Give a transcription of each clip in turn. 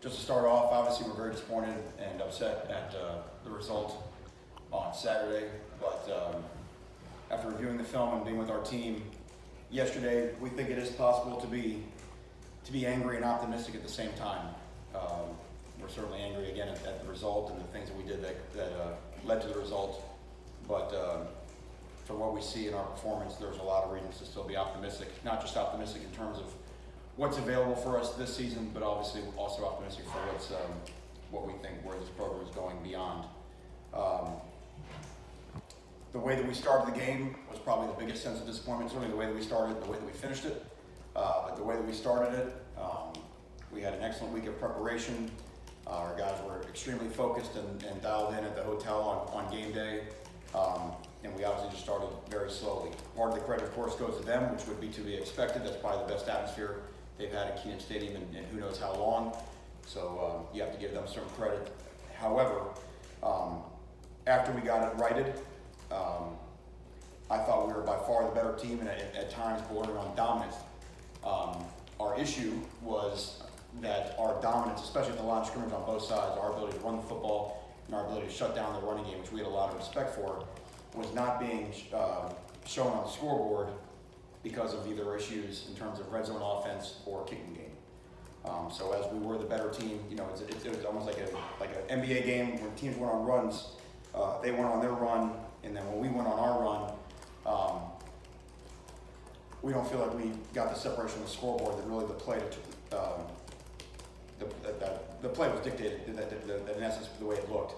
just to start off, obviously we're very disappointed and upset at the result on Saturday. But after reviewing the film and being with our team yesterday, we think it is possible to be angry and optimistic at the same time. We're certainly angry again at the result and the things that we did that led to the result. But from what we see in our performance, there's a lot of reasons to still be optimistic. Not just optimistic in terms of what's available for us this season, but obviously also optimistic for what we think where this program is going beyond. The way that we started the game was probably the biggest sense of disappointment. Certainly the way that we started, the way that we finished it. But the way that we started it, we had an excellent week of preparation. Our guys were extremely focused and dialed in at the hotel on game day. And we obviously just started very slowly. Part of the credit, of course, goes to them, which would be to be expected. That's probably the best atmosphere they've had at Kenan Stadium in who knows how long. So you have to give them some credit. However, after we got it righted, I thought we were by far the better team and at times bordering on dominance. Our issue was that our dominance, especially at the line of scrimmage on both sides, our ability to run the football and our ability to shut down the running game, which we had a lot of respect for, was not being shown on the scoreboard because of either issues in terms of red zone offense or kicking game. So as we were the better team, you know, it was almost like an NBA game when teams went on runs. They went on their run, and then when we went on our run, we don't feel like we got the separation on the scoreboard that really the play the play was dictated, that in essence, the way it looked.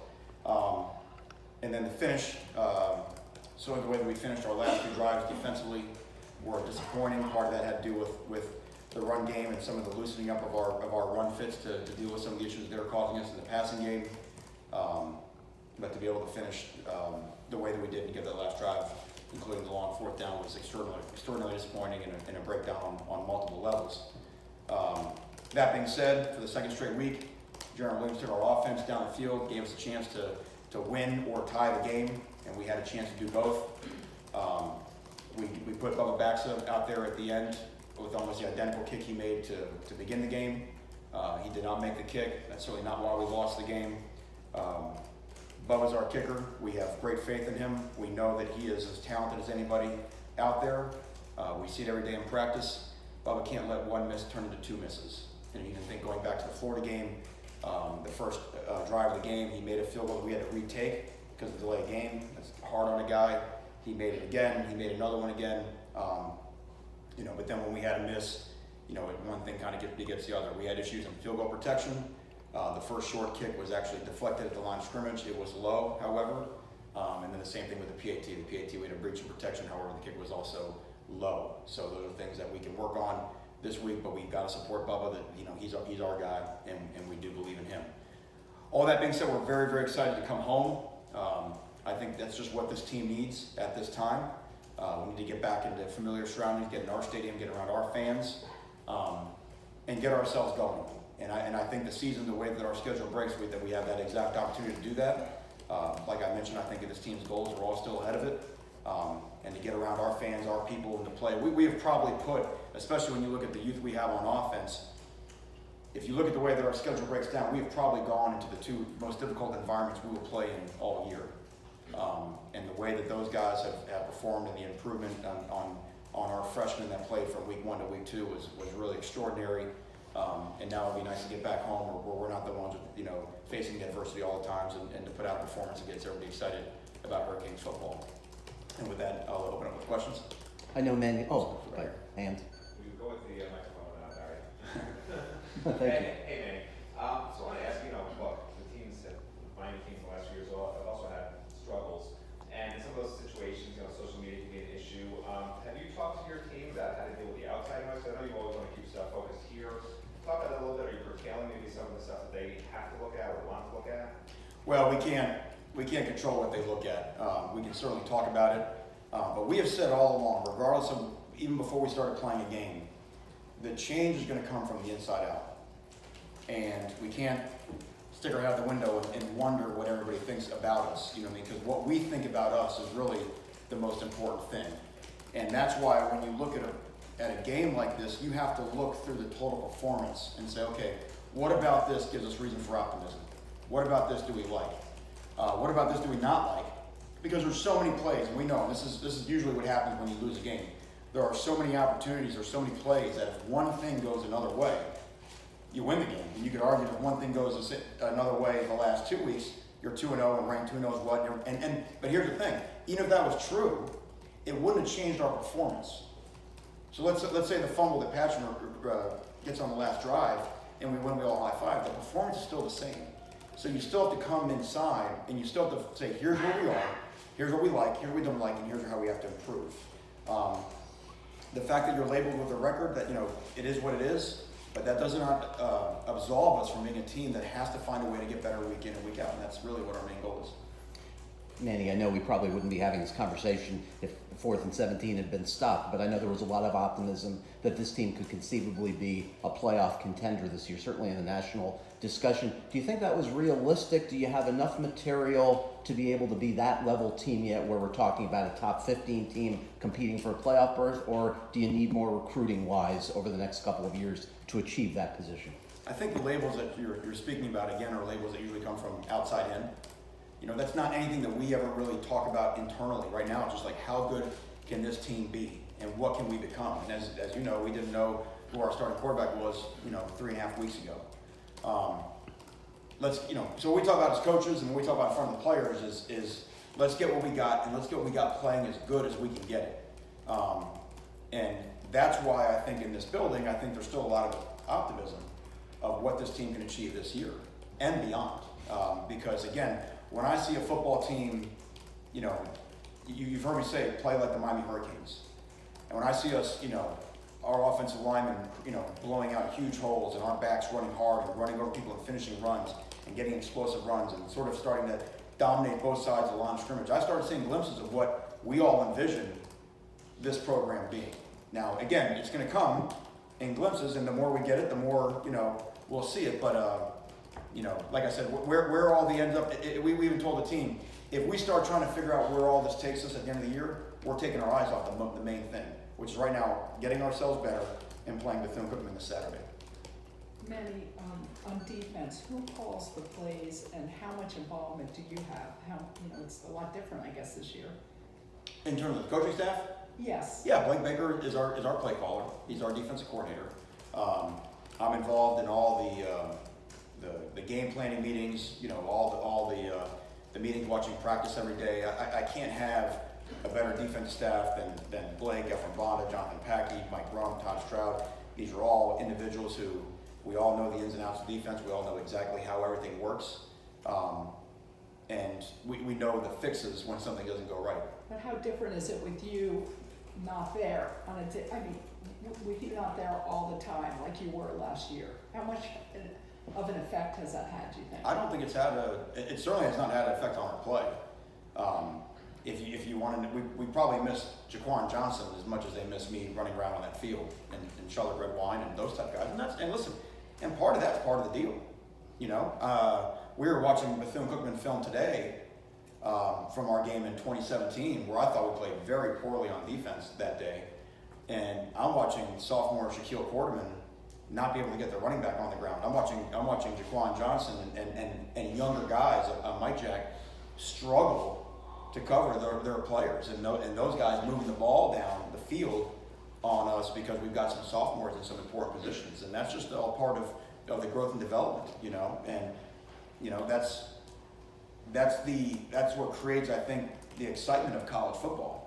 And then the finish, so the way that we finished our last two drives defensively were disappointing. Part of that had to do with the run game and some of the loosening up of our run fits to deal with some of the issues they were causing us in the passing game. But to be able to finish the way that we did and get that last drive, including the long fourth down, was extraordinarily disappointing and a breakdown on multiple levels. That being said, for the second straight week, Jeremy Williams took our offense down the field, gave us a chance to win or tie the game, and we had a chance to do both. We put Bubba Baxa out there at the end with almost the identical kick he made to begin the game. He did not make the kick. That's certainly not why we lost the game. Bubba's our kicker. We have great faith in him. We know that he is as talented as anybody out there. We see it every day in practice. Bubba can't let one miss turn into two misses. And you can think going back to the Florida game, the first drive of the game, he made a field goal that we had to retake because of the delay game. That's hard on a guy. He made it again. He made another one again. But then when we had a miss, one thing kind of begets the other. We had issues in field goal protection. The first short kick was actually deflected at the line of scrimmage. It was low, however. And then the same thing with the PAT. The PAT, we had a breach of protection. However, the kick was also low. So those are things that we can work on this week, but we've got to support Bubba that, he's our guy, and we do believe in him. All that being said, we're very, very excited to come home. I think that's just what this team needs at this time. We need to get back into familiar surroundings, get in our stadium, get around our fans, and get ourselves going. And I think the season, the way that our schedule breaks, that we have that exact opportunity to do that. Like I mentioned, I think this team's goals are all still ahead of it. And to get around our fans, our people, and to play. We have probably put, especially when you look at the youth we have on offense, if you look at the way that our schedule breaks down, we've probably gone into the two most difficult environments we will play in all year. And the way that those guys have performed and the improvement on our freshmen that played from week 1 to week 2 was really extraordinary. And now it'll be nice to get back home where we're not the ones facing the adversity all the times and to put out a performance that gets everybody excited about Hurricanes football. And with that, I'll open up with questions. I know many. Oh, right. Hand. We go with the microphone now, Barry. Thank you. Hey, Manny. So I want to ask, look, the teams, Miami teams the last few years have also had struggles. And in some of those situations, social media can be an issue. Have you talked to your team about how to deal with the outside noise? I know you always want to keep stuff focused here. Talk about that a little bit. Are you curtailing maybe some of the stuff that they have to look at or want to look at? Well, we can't control what they look at. We can certainly talk about it, but we have said all along, regardless of even before we started playing a game, the change is going to come from the inside out, and we can't stick our head out the window and wonder what everybody thinks about us. Because what we think about us is really the most important thing, and that's why when you look at a game like this, you have to look through the total performance and say, okay, What about this gives us reason for optimism? What about this do we like? What about this do we not like? Because there's so many plays, and we know, and this is usually what happens when you lose a game. There are so many opportunities, there's so many plays that if one thing goes another way, you win the game. And you could argue that if one thing goes another way the last 2 weeks, you're 2-0 and ranked 2 knows what. But here's the thing, even if that was true, it wouldn't have changed our performance. So let's say the fumble that Patrick gets on the last drive, and we win, we all high five. The performance is still the same. So you still have to come inside, and you still have to say, here's where we are, here's what we like, here's what we don't like, and here's how we have to improve. The fact that you're labeled with a record, that it is what it is, but that does not absolve us from being a team that has to find a way to get better week in and week out, and that's really what our main goal is. Manny, I know we probably wouldn't be having this conversation if 4th and 17 had been stopped, but I know there was a lot of optimism that this team could conceivably be a playoff contender this year, certainly in the national discussion. Do you think that was realistic? Do you have enough material to be able to be that level team yet where we're talking about a top 15 team competing for a playoff berth, or do you need more recruiting-wise over the next couple of years to achieve that position? I think the labels that you're speaking about, again, are labels that usually come from outside in. That's not anything that we ever really talk about internally. Right now, it's just like, how good can this team be, and what can we become? And as you know, we didn't know who our starting quarterback was, 3.5 weeks ago. So what we talk about as coaches and what we talk about in front of the players is let's get what we got, and let's get what we got playing as good as we can get it. And that's why I think in this building, I think there's still a lot of optimism of what this team can achieve this year and beyond. Because again, when I see a football team, you've heard me say, play like the Miami Hurricanes. And when I see us, our offensive linemen, blowing out huge holes, and our backs running hard and running over people and finishing runs and getting explosive runs and sort of starting to dominate both sides of the line of scrimmage, I started seeing glimpses of what we all envisioned this program being. Now, again, it's going to come in glimpses, and the more we get it, the more, we'll see it. But, like I said, where all the ends up, we even told the team, if we start trying to figure out where all this takes us at the end of the year, we're taking our eyes off the main thing, which is right now getting ourselves better and playing Bethune-Cookman this Saturday. Manny, on defense, who calls the plays and how much involvement do you have? It's a lot different, I guess, this year. In terms of the coaching staff? Yes. Yeah, Blake Baker is our play caller. He's our defensive coordinator. I'm involved in all the game planning meetings. All the meetings, watching practice every day. I can't have a better defensive staff than Blake, Efren Bonda, Jonathan Packey, Mike Rum, Todd Stroud. These are all individuals who we all know the ins and outs of defense. We all know exactly how everything works. And we know the fixes when something doesn't go right. But how different is it with you not there with you not there all the time like you were last year? How much of an effect has that had, do you think? I don't think it certainly has not had an effect on our play. If you wanted, we probably miss Jaquan Johnson as much as they miss me running around on that field and Charlotte Red Wine and those type of guys. And listen, and part of that's part of the deal. We were watching Bethune-Cookman film today from our game in 2017, where I thought we played very poorly on defense that day. And I'm watching sophomore Shaquille Quarterman not be able to get the running back on the ground. I'm watching Jaquan Johnson and younger guys, Mike Jack, struggle to cover their players, and those guys moving the ball down the field on us because we've got some sophomores in some important positions, and that's just all part of the growth and development, and that's what creates, I think, the excitement of college football.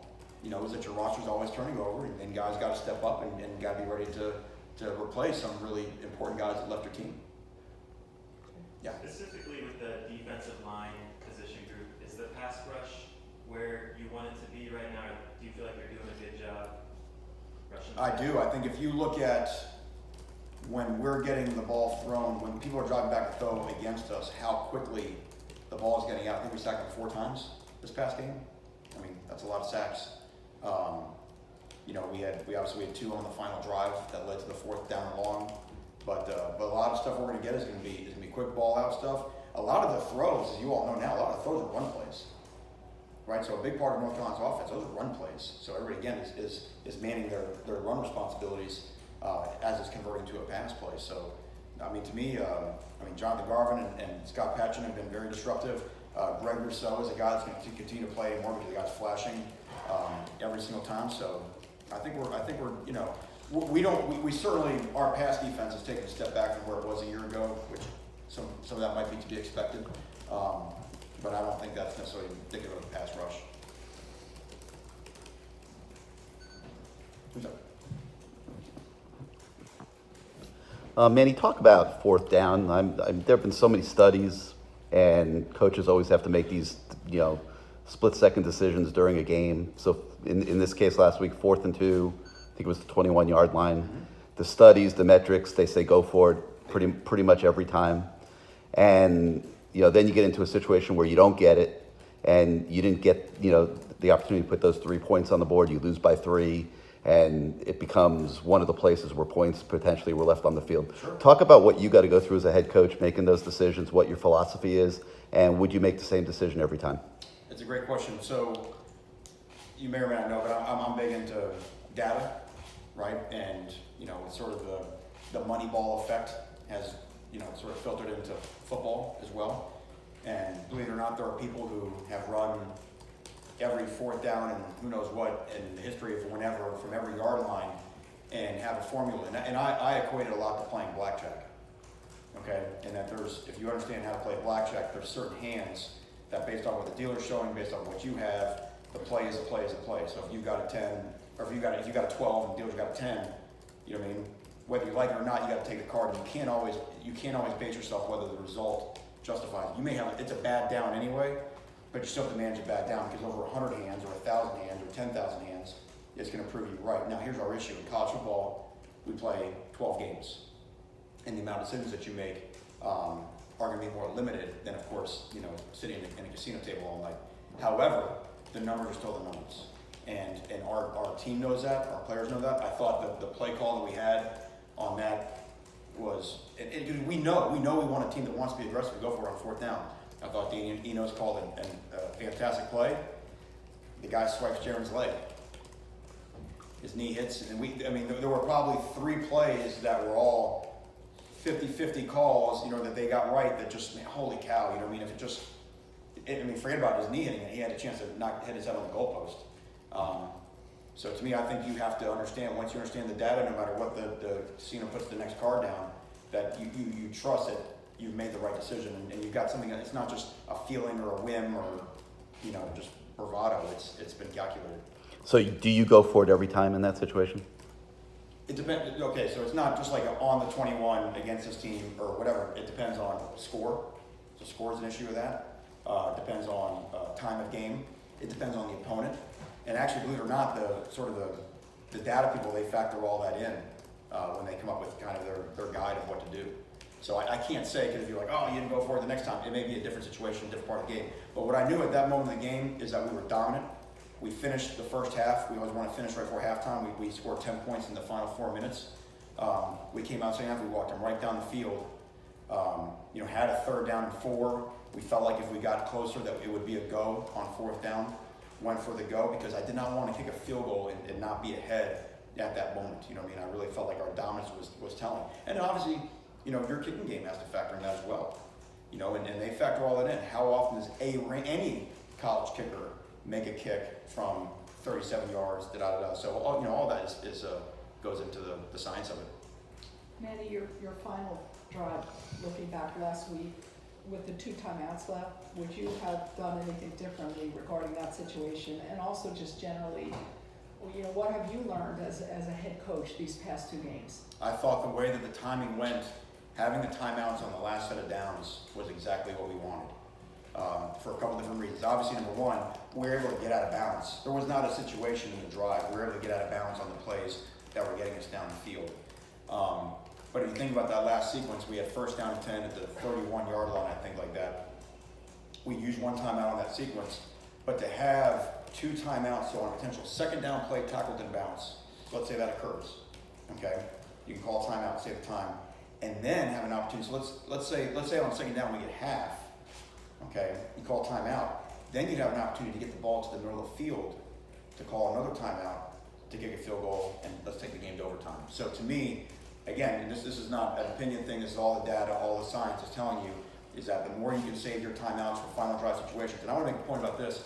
Is that your roster's always turning over, and guys got to step up and got to be ready to replace some really important guys that left your team. Yeah. Specifically with the defensive line position group, is the pass rush where you want it to be right now? Do you feel like you're doing a good job rushing? I do. I think if you look at when we're getting the ball thrown, when people are driving back to throw against us, how quickly the ball is getting out. I think we sacked them 4 times this past game. I mean, that's a lot of sacks. We obviously had 2 on the final drive that led to the 4th down and long. But a lot of stuff we're going to get is going to be quick ball out stuff. A lot of the throws, as you all know now, a lot of the throws are run plays, right? So a big part of North Carolina's offense, those are run plays. So everybody again is manning their run responsibilities as it's converting to a pass play. So I mean, to me, Jonathan Garvin and Scott Patchen have been very disruptive. Greg Rousseau is a guy that's going to continue to play more because the guy's flashing every single time. So I think we're you know, we certainly, our pass defense has taken a step back from where it was a year ago, which some of that might be to be expected. But I don't think that's necessarily indicative of a pass rush. Who's up? Manny, talk about fourth down. There have been so many studies, and coaches always have to make these, you know, split-second decisions during a game. So in this case last week, 4th and 2, I think it was the 21-yard line. Mm-hmm. The studies, the metrics, they say go for it pretty much every time. And, you know, then you get into a situation where you don't get it, and you didn't get, you know, the opportunity to put those 3 points on the board. You lose by 3. And it becomes one of the places where points potentially were left on the field. Sure. Talk about what you got to go through as a head coach making those decisions, what your philosophy is, and would you make the same decision every time? It's a great question. So you may or may not know, but I'm big into data, right? And, you know, it's sort of the Moneyball effect has, you know, sort of filtered into football as well. And believe it or not, there are people who have run every 4th down and who knows what in the history of whenever from every yard line and have a formula. And I equate it a lot to playing blackjack. Okay, and that if you understand how to play blackjack, there's certain hands that based on what the dealer's showing, based on what you have, the play is a play is a play. So if you've got a 10, or if you got a 12 and the dealer's got a 10, you know what I mean? Whether you like it or not, you got to take the card. And you can't always base yourself whether the result justifies it. You may have it's a bad down anyway, but you still have to manage a bad down because over 100 hands or 1,000 hands or 10,000 hands, it's going to prove you right. Now, here's our issue. In college football, we play 12 games. And the amount of decisions that you make are going to be more limited than, of course, you know, sitting in a casino table all night. However, the numbers are still the numbers. And our team knows that. Our players know that. I thought the play call that we had on that was, we know we want a team that wants to be aggressive and go for it on 4th down. I thought Dean Enos called a fantastic play. The guy swipes Jaren's leg. His knee hits, and there were probably 3 plays that were all 50-50 calls, you know, that they got right that just, man, holy cow, you know what I mean? Forget about his knee hitting it. He had a chance to hit his head on the goalpost. So to me, I think you have to understand, once you understand the data, no matter what the casino puts the next card down, that you trust it. You've made the right decision, and you've got something that it's not just a feeling or a whim or, you know, just bravado. It's been calculated. So do you go for it every time in that situation? It depends. Okay, so it's not just like on the 21 against this team or whatever. It depends on score. So score is an issue with that. It depends on time of game. It depends on the opponent. And actually, believe it or not, the data people, they factor all that in when they come up with kind of their guide of what to do. So I can't say, because if you're like, oh, you didn't go for it the next time, it may be a different situation, different part of the game. But what I knew at that moment of the game is that we were dominant. We finished the first half. We always want to finish right before halftime. We scored 10 points in the final 4 minutes. We came out second half. We walked them right down the field. You know, had a 3rd down and 4. We felt like if we got closer that it would be a go on 4th down. Went for the go because I did not want to kick a field goal and not be ahead at that moment. You know what I mean? I really felt like our dominance was telling. And obviously, you know, your kicking game has to factor in that as well. You know, and they factor all that in. How often does any college kicker make a kick from 37 yards, da-da-da-da. So, you know, all that is goes into the science of it. Manny, your final drive, looking back last week, with the 2 timeouts left, would you have done anything differently regarding that situation? And also just generally, you know, what have you learned as a head coach these past 2 games? I thought the way that the timing went, having the timeouts on the last set of downs was exactly what we wanted. For a couple different reasons. Obviously, number one, we were able to get out of bounds. There was not a situation in the drive. We were able to get out of bounds on the plays that were getting us down the field. But if you think about that last sequence, we had 1st down and 10 at the 31-yard line, I think, like that. We used 1 timeout on that sequence, but to have 2 timeouts, so on a potential 2nd down play tackled in bounds, so let's say that occurs, okay? You can call timeout, save the time, and then have an opportunity. So let's say on 2nd down we get half, okay? You call timeout, then you'd have an opportunity to get the ball to the middle of the field to call another timeout to kick a field goal, and let's take the game to overtime. So to me, again, and this is not an opinion thing, this is all the data, all the science is telling you, is that the more you can save your timeouts for final drive situations. And I want to make a point about this,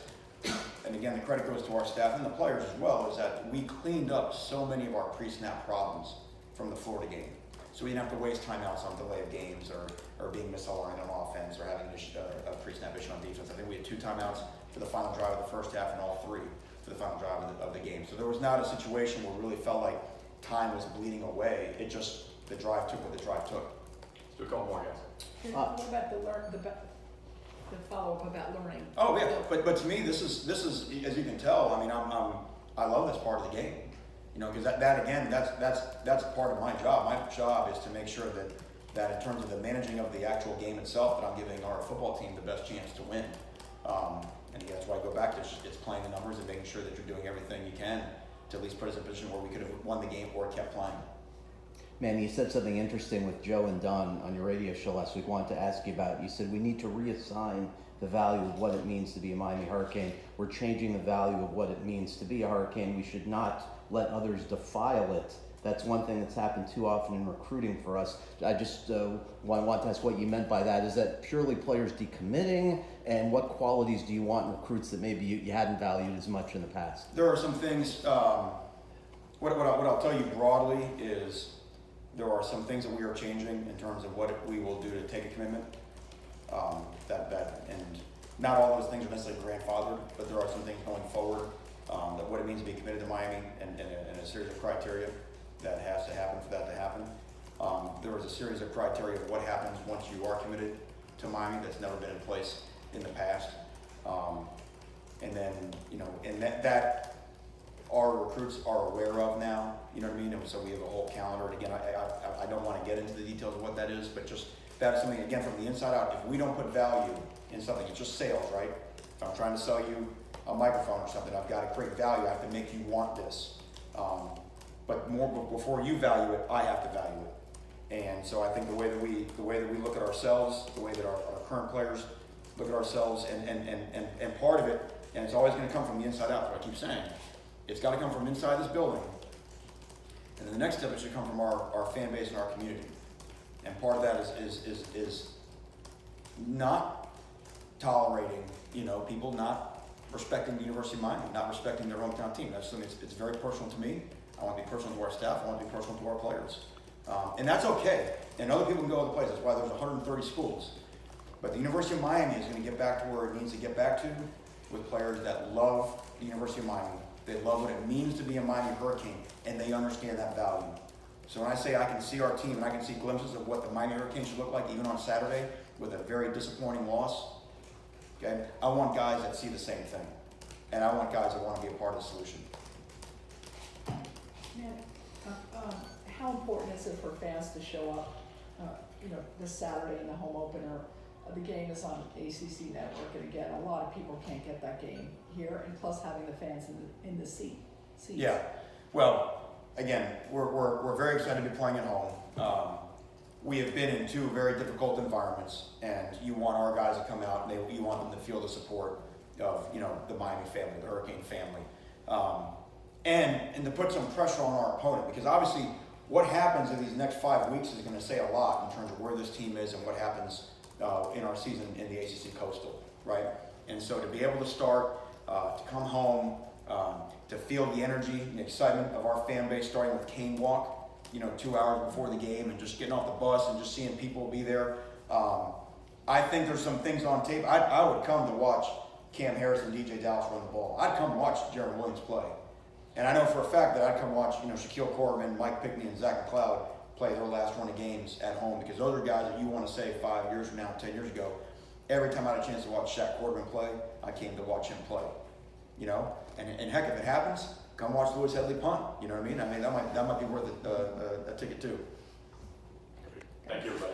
and again, the credit goes to our staff and the players as well, is that we cleaned up so many of our pre-snap problems from the Florida game. So we didn't have to waste timeouts on delay of games or being misaligned on offense or having a pre-snap issue on defense. I think we had 2 timeouts for the final drive of the first half and all 3 for the final drive of the game. So there was not a situation where it really felt like time was bleeding away. It just, the drive took what the drive took. Let's do a couple more, guys. What about the follow-up about learning? Oh yeah, but to me, this is as you can tell. I mean, I love this part of the game, you know, because that again, that's part of my job. My job is to make sure that in terms of the managing of the actual game itself, that I'm giving our football team the best chance to win. And again, that's why I go back to it's playing the numbers and making sure that you're doing everything you can to at least put us in a position where we could have won the game or kept playing. Man, you said something interesting with Joe and Don on your radio show last week. Wanted to ask you about. You said we need to reassign the value of what it means to be a Miami Hurricane. We're changing the value of what it means to be a Hurricane. We should not let others defile it. That's one thing that's happened too often in recruiting for us. I just want to ask what you meant by that. Is that purely players decommitting? And what qualities do you want in recruits that maybe you hadn't valued as much in the past? There are some things. What I'll tell you broadly is there are some things that we are changing in terms of what we will do to take a commitment. And not all those things are necessarily grandfathered, but there are some things going forward that what it means to be committed to Miami and a series of criteria that has to happen for that to happen. There is a series of criteria of what happens once you are committed to Miami that's never been in place in the past. And then, you know, and that our recruits are aware of now, you know what I mean? And so we have a whole calendar. And again, I don't want to get into the details of what that is, but just that's something, again, from the inside out. If we don't put value in something, it's just sales, right? If I'm trying to sell you a microphone or something, I've got to create value. I have to make you want this. But before you value it, I have to value it. And so I think the way that we look at ourselves, the way that our current players look at ourselves, and part of it, and it's always going to come from the inside out. What I keep saying, it's got to come from inside this building, and then the next step it should come from our fan base and our community. And part of that is not tolerating, you know, people not respecting the University of Miami, not respecting their hometown team. That's something it's very personal to me. I want to be personal to our staff. I want to be personal to our players. And that's okay. And other people can go other places. That's why there's 130 schools. But the University of Miami is going to get back to where it needs to get back to with players that love the University of Miami. They love what it means to be a Miami Hurricane, and they understand that value. So when I say I can see our team and I can see glimpses of what the Miami Hurricanes should look like even on Saturday with a very disappointing loss, okay, I want guys that see the same thing. And I want guys that want to be a part of the solution. How important is it for fans to show up, you know, this Saturday in the home opener? The game is on ACC Network, and again, a lot of people can't get that game here, and plus having the fans in the seats. Yeah, well, again, we're very excited to be playing at home. We have been in 2 very difficult environments, and you want our guys to come out, and you want them to feel the support of, you know, the Miami family, the Hurricane family, and to put some pressure on our opponent, because obviously what happens in these next 5 weeks is going to say a lot in terms of where this team is and what happens in our season in the ACC Coastal, right? And so to be able to start, to come home, to feel the energy and excitement of our fan base, starting with Cane Walk, you know, 2 hours before the game, and just getting off the bus and just seeing people be there. I think there's some things on tape. I would come to watch Cam Harris and DJ Dallas run the ball. I'd come watch Jeremy Williams play. And I know for a fact that I'd come watch, you know, Shaquille Corbin, Mike Pickney, and Zach McLeod play their last run of games at home, because those are guys that you want to say 5 years from now, 10 years ago. Every time I had a chance to watch Shaq Corbin play, I came to watch him play. You know, and heck, if it happens, come watch Lewis Headley punt. You know what I mean? I mean that might be worth a ticket too. Thank you, everybody.